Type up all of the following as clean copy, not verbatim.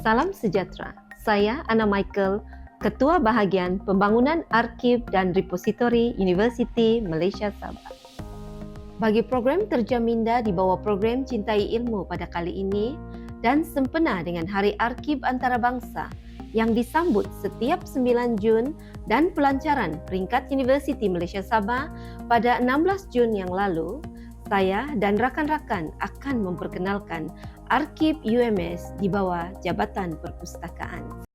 Salam sejahtera. Saya Anna Michael, Ketua Bahagian Pembangunan Arsip dan Repositori Universiti Malaysia Sabah. Bagi program Terjam Minda di bawah program Cintai Ilmu pada kali ini dan sempena dengan Hari Arsip Antarabangsa yang disambut setiap 9 Jun dan pelancaran peringkat Universiti Malaysia Sabah pada 16 Jun yang lalu, saya dan rakan-rakan akan memperkenalkan Arsip UMS di bawah Jabatan Perpustakaan.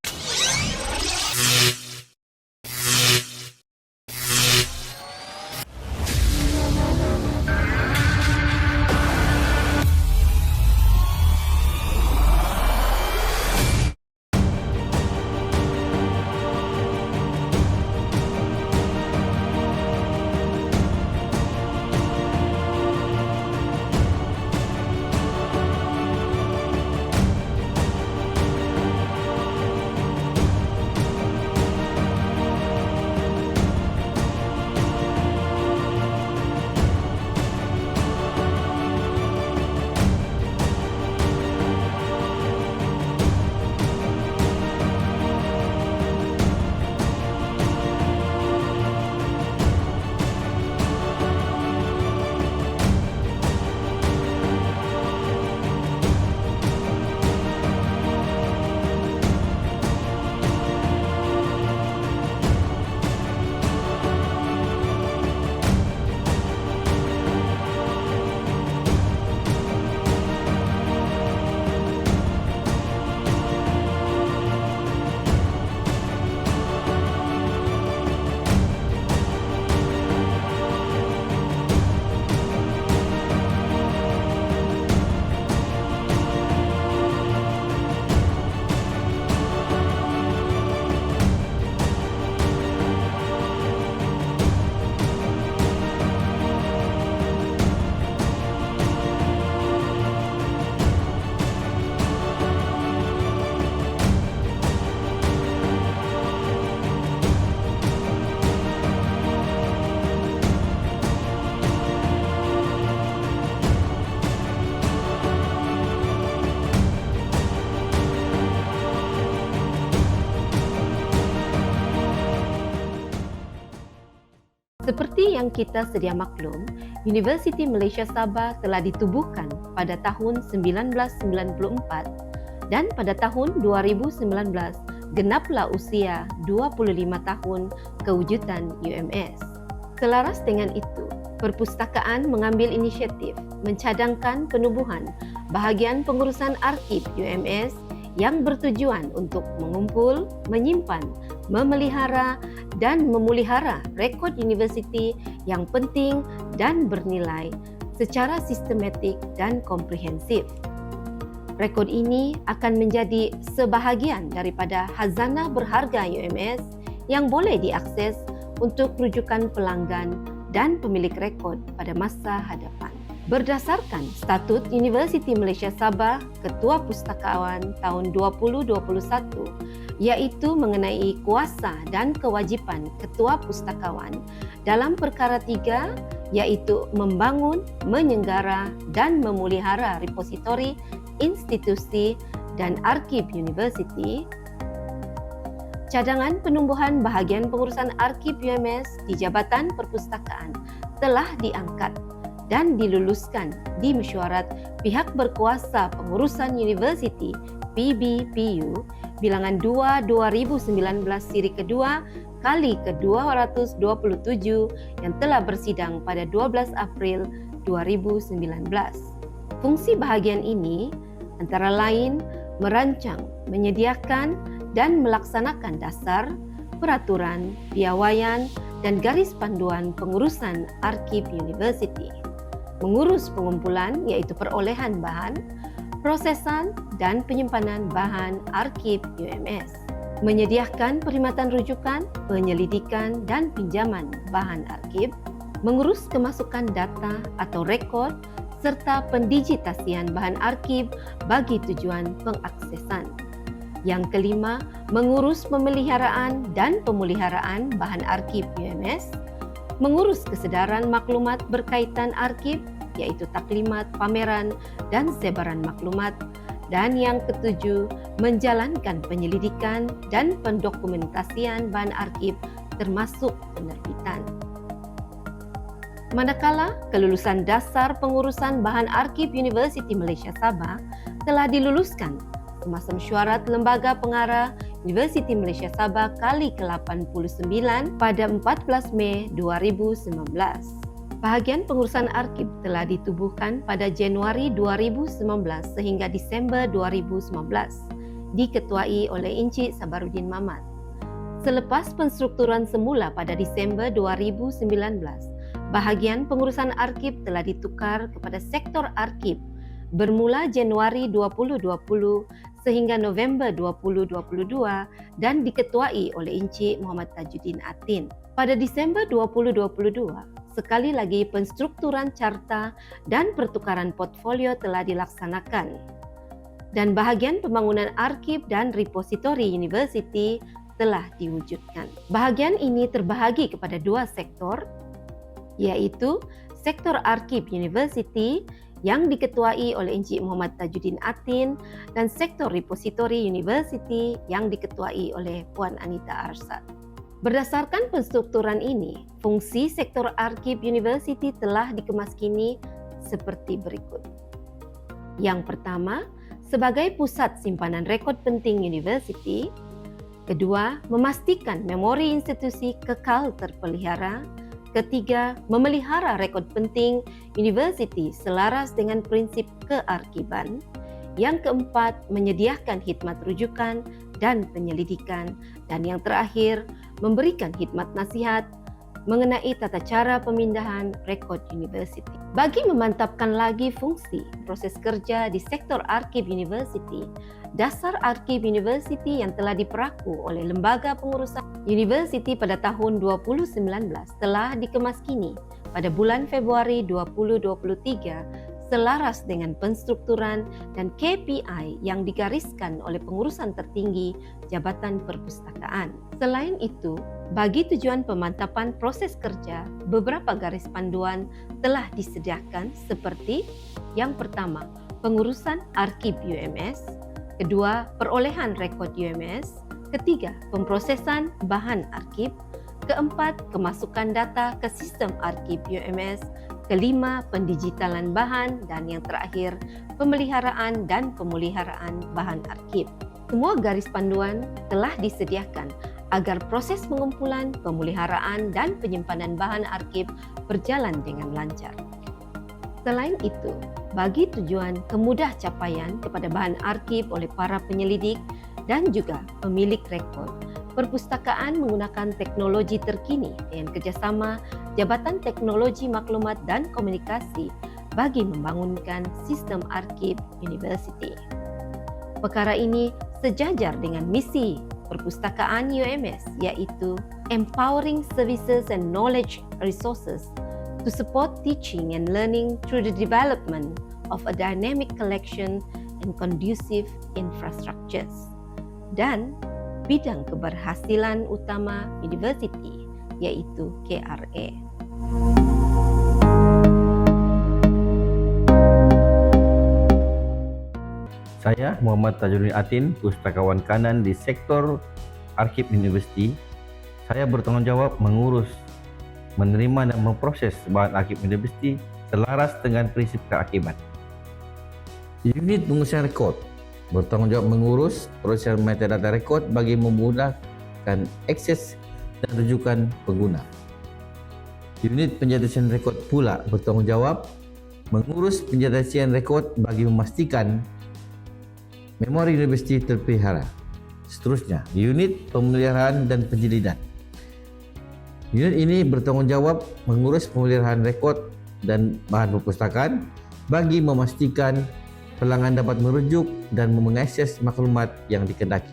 Seperti yang kita sedia maklum, Universiti Malaysia Sabah telah ditubuhkan pada tahun 1994 dan pada tahun 2019 genaplah usia 25 tahun kewujudan UMS. Selaras dengan itu, perpustakaan mengambil inisiatif mencadangkan penubuhan bahagian pengurusan arsip UMS yang bertujuan untuk mengumpul, menyimpan, memelihara dan memulihara rekod universiti yang penting dan bernilai secara sistematik dan komprehensif. Rekod ini akan menjadi sebahagian daripada khazanah berharga UMS yang boleh diakses untuk rujukan pelanggan dan pemilik rekod pada masa hadapan. Berdasarkan Statut Universiti Malaysia Sabah Ketua Pustakawan tahun 2021, iaitu mengenai kuasa dan kewajipan Ketua Pustakawan dalam perkara 3, iaitu membangun, menyenggara dan memelihara repositori, institusi dan arsip universiti. Cadangan penumbuhan bahagian pengurusan arsip UMS di Jabatan Perpustakaan telah diangkat dan diluluskan di mesyuarat pihak berkuasa pengurusan universiti PBPU bilangan 2 2019 siri kedua kali ke-227 yang telah bersidang pada 12 April 2019. Fungsi bahagian ini antara lain merancang, menyediakan dan melaksanakan dasar, peraturan, piawaian dan garis panduan pengurusan arsip universiti. Mengurus pengumpulan iaitu perolehan bahan, prosesan dan penyimpanan bahan arsip UMS. Menyediakan perkhidmatan rujukan, penyelidikan dan pinjaman bahan arsip. Mengurus kemasukan data atau rekod serta pendigitasian bahan arsip bagi tujuan pengaksesan. Yang kelima, mengurus pemeliharaan dan pemuliharaan bahan arsip UMS. Mengurus kesedaran maklumat berkaitan arsip iaitu taklimat, pameran dan sebaran maklumat Dan yang ketujuh, menjalankan penyelidikan dan pendokumentasian bahan arsip termasuk penerbitan. Manakala kelulusan dasar pengurusan bahan arsip Universiti Malaysia Sabah telah diluluskan semasa mesyuarat Lembaga Pengarah Universiti Malaysia Sabah kali ke-89 pada 14 Mei 2019. Bahagian pengurusan arsip telah ditubuhkan pada Januari 2019 sehingga Disember 2019, diketuai oleh Encik Sabaruddin Mamat. Selepas penstrukturan semula pada Disember 2019, bahagian pengurusan arsip telah ditukar kepada sektor arsip bermula Januari 2020 sehingga November 2022 dan diketuai oleh Encik Muhammad Tajuddin Atin. Pada Disember 2022, sekali lagi penstrukturan carta dan pertukaran portfolio telah dilaksanakan. Dan bahagian pembangunan arsip dan repositori universiti telah diwujudkan. Bahagian ini terbahagi kepada dua sektor, iaitu sektor arsip universiti yang diketuai oleh Encik Muhammad Tajuddin Atin dan sektor repositori universiti yang diketuai oleh Puan Anita Arsad. Berdasarkan penstrukturan ini, fungsi sektor arsip universiti telah dikemaskini seperti berikut. Yang pertama, sebagai pusat simpanan rekod penting universiti. Kedua, memastikan memori institusi kekal terpelihara. Ketiga, memelihara rekod penting universiti selaras dengan prinsip kearkiban. Yang keempat, menyediakan khidmat rujukan dan penyelidikan. Dan yang terakhir, memberikan khidmat nasihat mengenai tata cara pemindahan rekod universiti. Bagi memantapkan lagi fungsi proses kerja di sektor arsip universiti, dasar arsip universiti yang telah diperaku oleh Lembaga Pengurusan Universiti pada tahun 2019 telah dikemaskini pada bulan Februari 2023 selaras dengan penstrukturan dan KPI yang digariskan oleh pengurusan tertinggi Jabatan Perpustakaan. Selain itu, bagi tujuan pemantapan proses kerja, beberapa garis panduan telah disediakan seperti yang pertama, pengurusan arsip UMS, kedua, perolehan rekod UMS, ketiga, pemprosesan bahan arsip, keempat, kemasukan data ke sistem arsip UMS, kelima, pendigitalan bahan, dan yang terakhir, pemeliharaan dan pemuliharaan bahan arsip. Semua garis panduan telah disediakan agar proses pengumpulan, pemeliharaan, dan penyimpanan bahan arsip berjalan dengan lancar. Selain itu, bagi tujuan kemudah capaian kepada bahan arsip oleh para penyelidik dan juga pemilik rekod, Perpustakaan menggunakan teknologi terkini dengan kerjasama Jabatan Teknologi Maklumat dan Komunikasi bagi membangunkan sistem arsip universiti. Perkara ini sejajar dengan misi Perpustakaan UMS, iaitu Empowering Services and Knowledge Resources to support teaching and learning through the development of a dynamic collection and conducive infrastructures. Dan bidang keberhasilan utama universiti, iaitu KRA. Saya Muhammad Tajuddin Atin, pustakawan kanan di sektor arsip universiti. Saya bertanggungjawab mengurus, menerima dan memproses bahan arsip universiti selaras dengan prinsip kearkiban. Unit pengurusan rekod bertanggungjawab mengurus proses metadata rekod bagi memudahkan akses dan rujukan pengguna. Unit penjadisian rekod pula bertanggungjawab mengurus penjadisian rekod bagi memastikan memori universiti terpelihara. Seterusnya, unit pemeliharaan dan penjelidan. Unit ini bertanggungjawab mengurus pemeliharaan rekod dan bahan perpustakaan bagi memastikan pelanggan dapat merujuk dan mengakses maklumat yang dikehendaki.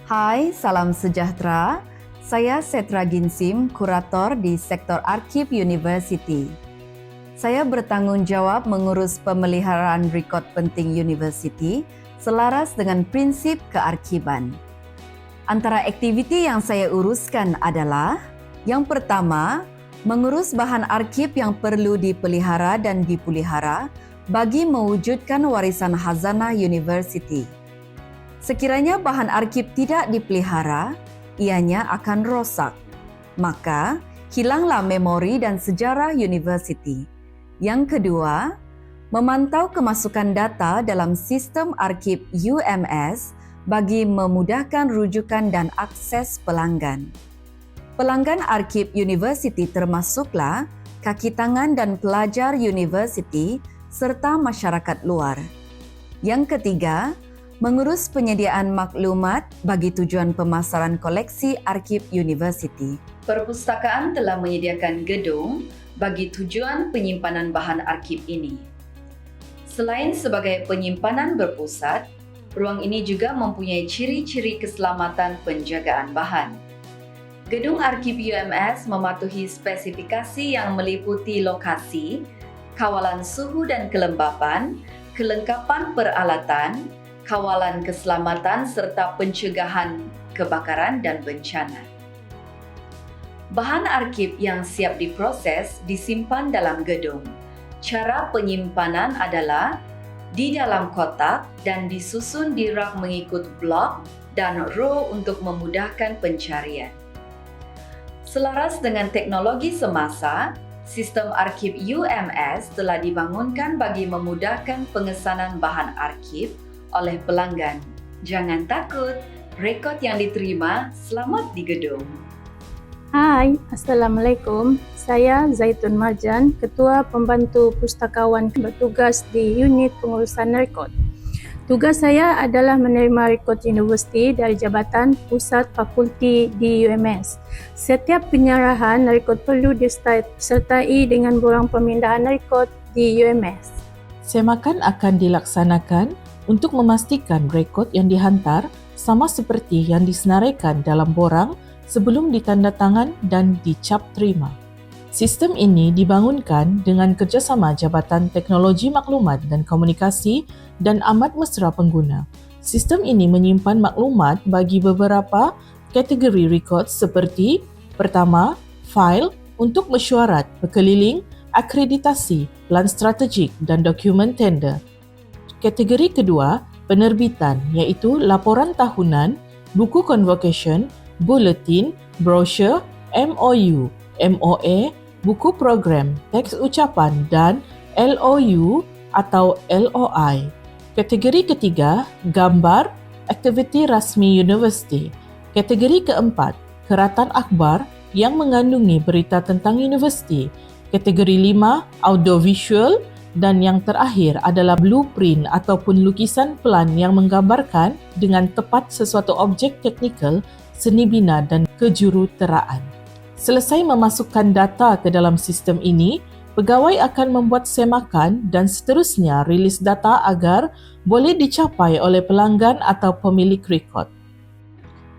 Hai, salam sejahtera. Saya Setra Ginsim, kurator di sektor arsip universiti. Saya bertanggungjawab mengurus pemeliharaan rekod penting universiti selaras dengan prinsip kearkiban. Antara aktiviti yang saya uruskan adalah yang pertama, mengurus bahan arsip yang perlu dipelihara dan dipulihara bagi mewujudkan warisan khazanah university. Sekiranya bahan arsip tidak dipelihara, ianya akan rosak. Maka, hilanglah memori dan sejarah university. Yang kedua, memantau kemasukan data dalam sistem arsip UMS bagi memudahkan rujukan dan akses pelanggan. Pelanggan arsip university termasuklah kaki tangan dan pelajar university serta masyarakat luar. Yang ketiga, mengurus penyediaan maklumat bagi tujuan pemasaran koleksi arsip university. Perpustakaan telah menyediakan gedung bagi tujuan penyimpanan bahan arsip ini. Selain sebagai penyimpanan berpusat, ruang ini juga mempunyai ciri-ciri keselamatan penjagaan bahan. Gedung arsip UMS mematuhi spesifikasi yang meliputi lokasi, kawalan suhu dan kelembapan, kelengkapan peralatan, kawalan keselamatan serta pencegahan kebakaran dan bencana. Bahan arsip yang siap diproses disimpan dalam gedung. Cara penyimpanan adalah di dalam kotak dan disusun di rak mengikut blok dan row untuk memudahkan pencarian. Selaras dengan teknologi semasa, sistem arsip UMS telah dibangunkan bagi memudahkan pengesanan bahan arsip oleh pelanggan. Jangan takut, rekod yang diterima selamat di gedung. Hai, Assalamualaikum. Saya Zaitun Marjan, Ketua Pembantu Pustakawan bertugas di Unit Pengurusan Rekod. Tugas saya adalah menerima rekod universiti dari Jabatan Pusat Fakulti di UMS. Setiap penyerahan rekod perlu disertai dengan borang pemindahan rekod di UMS. Semakan akan dilaksanakan untuk memastikan rekod yang dihantar sama seperti yang disenaraikan dalam borang sebelum ditandatangan dan dicap terima. Sistem ini dibangunkan dengan kerjasama Jabatan Teknologi Maklumat dan Komunikasi dan amat mesra pengguna. Sistem ini menyimpan maklumat bagi beberapa kategori rekod seperti pertama, fail untuk mesyuarat, berkeliling, akreditasi, plan strategik dan dokumen tender. Kategori kedua, penerbitan iaitu laporan tahunan, buku convocation, bulletin, brosur, MOU, MOA, buku program, teks ucapan dan LOU atau LOI. Kategori ketiga, gambar, aktiviti rasmi universiti. Kategori keempat, keratan akhbar yang mengandungi berita tentang universiti. Kategori 5, audiovisual dan yang terakhir adalah blueprint ataupun lukisan pelan yang menggambarkan dengan tepat sesuatu objek teknikal, seni bina dan kejuruteraan. Selesai memasukkan data ke dalam sistem ini, pegawai akan membuat semakan dan seterusnya rilis data agar boleh dicapai oleh pelanggan atau pemilik rekod.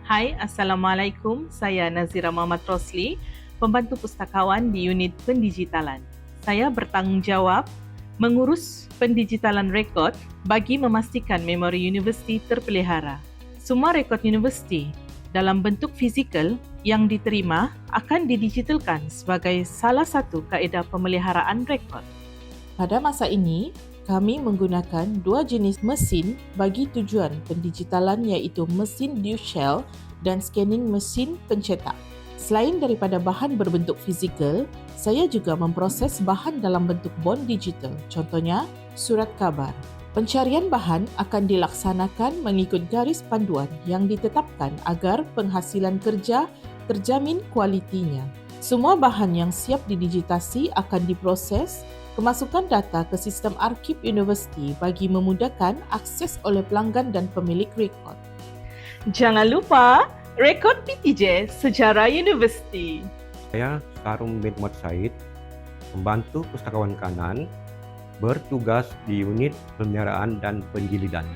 Hai, Assalamualaikum. Saya Nazira Muhammad Rosli, Pembantu Pustakawan di Unit Pendigitalan. Saya bertanggungjawab mengurus pendigitalan rekod bagi memastikan memori universiti terpelihara. Semua rekod universiti dalam bentuk fizikal yang diterima akan didigitalkan sebagai salah satu kaedah pemeliharaan rekod. Pada masa ini, kami menggunakan dua jenis mesin bagi tujuan pendigitalan iaitu mesin dew shell dan scanning mesin pencetak. Selain daripada bahan berbentuk fizikal, saya juga memproses bahan dalam bentuk bond digital, contohnya surat khabar. Pencarian bahan akan dilaksanakan mengikut garis panduan yang ditetapkan agar penghasilan kerja terjamin kualitinya. Semua bahan yang siap didigitasi akan diproses, kemasukan data ke sistem arsip universiti bagi memudahkan akses oleh pelanggan dan pemilik rekod. Jangan lupa, rekod PTJ Sejarah Universiti. Saya Sarum bin Muhammad Said, Pembantu Pustakawan Kanan, bertugas di unit pemeliharaan dan penjilidan.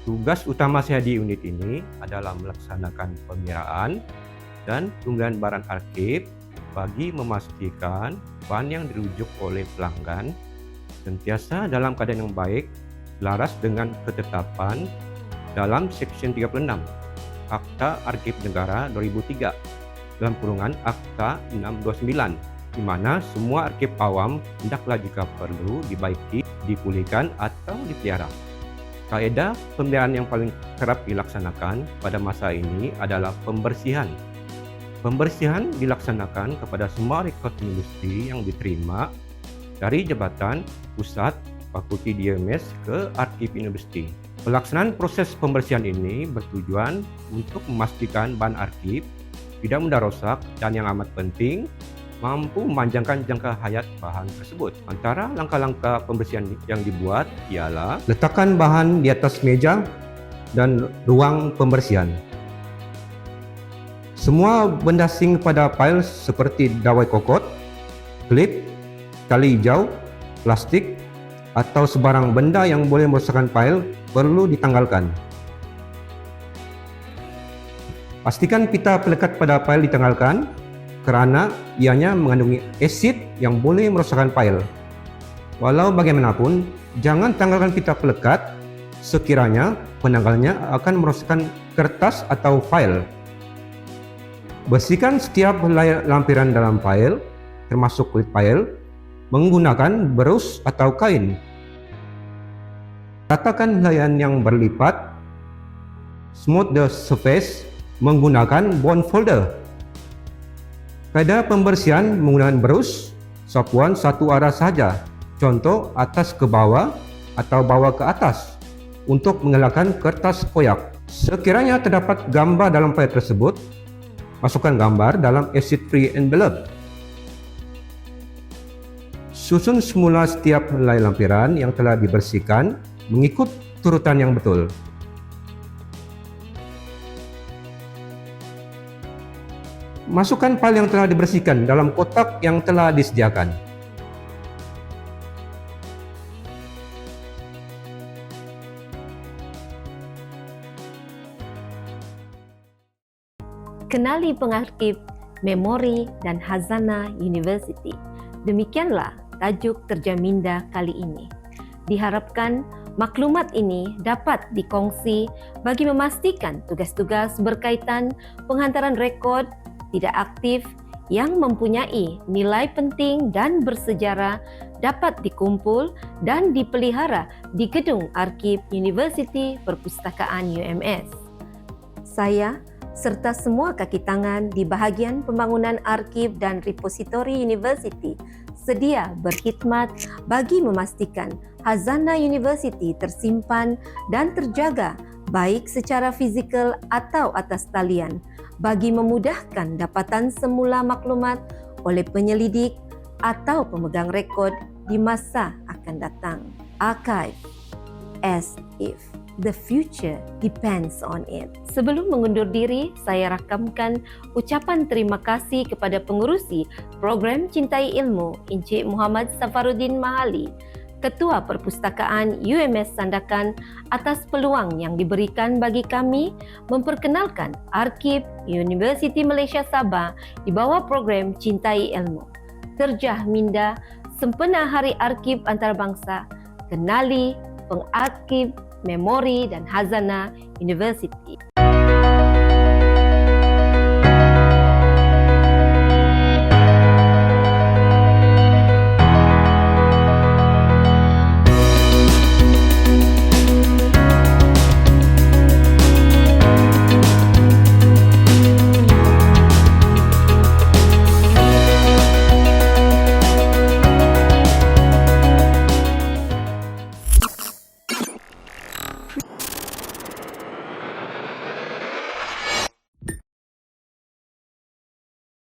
Tugas utama saya di unit ini adalah melaksanakan pemeliharaan dan penggunaan barang arsip bagi memastikan bahan yang dirujuk oleh pelanggan sentiasa dalam keadaan yang baik, selaras dengan ketetapan dalam Seksyen 36 Akta Arsip Negara 2003 dalam kurungan Akta 629 di mana semua arsip awam hendaklah jika perlu dibaiki, dipulihkan atau dipelihara. Kaedah pemeliharaan yang paling kerap dilaksanakan pada masa ini adalah pembersihan. Pembersihan dilaksanakan kepada semua rekod industri yang diterima dari jabatan pusat fakulti DMS ke arsip universiti. Pelaksanaan proses pembersihan ini bertujuan untuk memastikan bahan arsip tidak mudah rosak dan yang amat penting mampu memanjangkan jangka hayat bahan tersebut. Antara langkah-langkah pembersihan yang dibuat ialah letakkan bahan di atas meja dan ruang pembersihan. Semua benda asing pada file seperti dawai kokot, klip, tali hijau, plastik, atau sebarang benda yang boleh merosakkan file perlu ditanggalkan. Pastikan pita pelekat pada file ditanggalkan kerana ianya mengandungi asid yang boleh merosakkan file. Walau bagaimanapun, jangan tanggalkan pita pelekat sekiranya penanggalnya akan merosakkan kertas atau file. Bersihkan setiap helai lampiran dalam file, termasuk kulit file, menggunakan berus atau kain. Ratakan helaian yang berlipat, smooth the surface menggunakan bond folder. Kaedah pembersihan menggunakan berus, sapuan satu arah sahaja, contoh atas ke bawah atau bawah ke atas, untuk mengelakkan kertas koyak. Sekiranya terdapat gambar dalam file tersebut, masukkan gambar dalam acid-free envelope. Susun semula setiap helai lampiran yang telah dibersihkan mengikut turutan yang betul. Masukkan file yang telah dibersihkan dalam kotak yang telah disediakan. Kenali pengarsip, memori, dan hazana universiti. Demikianlah tajuk Terjaminda kali ini. Diharapkan maklumat ini dapat dikongsi bagi memastikan tugas-tugas berkaitan penghantaran rekod tidak aktif yang mempunyai nilai penting dan bersejarah dapat dikumpul dan dipelihara di Gedung Arsip Universiti Perpustakaan UMS. Saya serta semua kaki tangan di bahagian pembangunan arsip dan repositori universiti sedia berkhidmat bagi memastikan hazana universiti tersimpan dan terjaga baik secara fizikal atau atas talian bagi memudahkan dapatan semula maklumat oleh penyelidik atau pemegang rekod di masa akan datang. Archive as if the future depends on it. Sebelum mengundur diri, saya rakamkan ucapan terima kasih kepada pengerusi program Cintai Ilmu, Encik Muhammad Safaruddin Mahali, Ketua Perpustakaan UMS Sandakan atas peluang yang diberikan bagi kami memperkenalkan Arsip Universiti Malaysia Sabah di bawah program Cintai Ilmu. Terjah minda sempena Hari Arsip Antarabangsa, kenali, pengarsip, memori dan hazana universiti.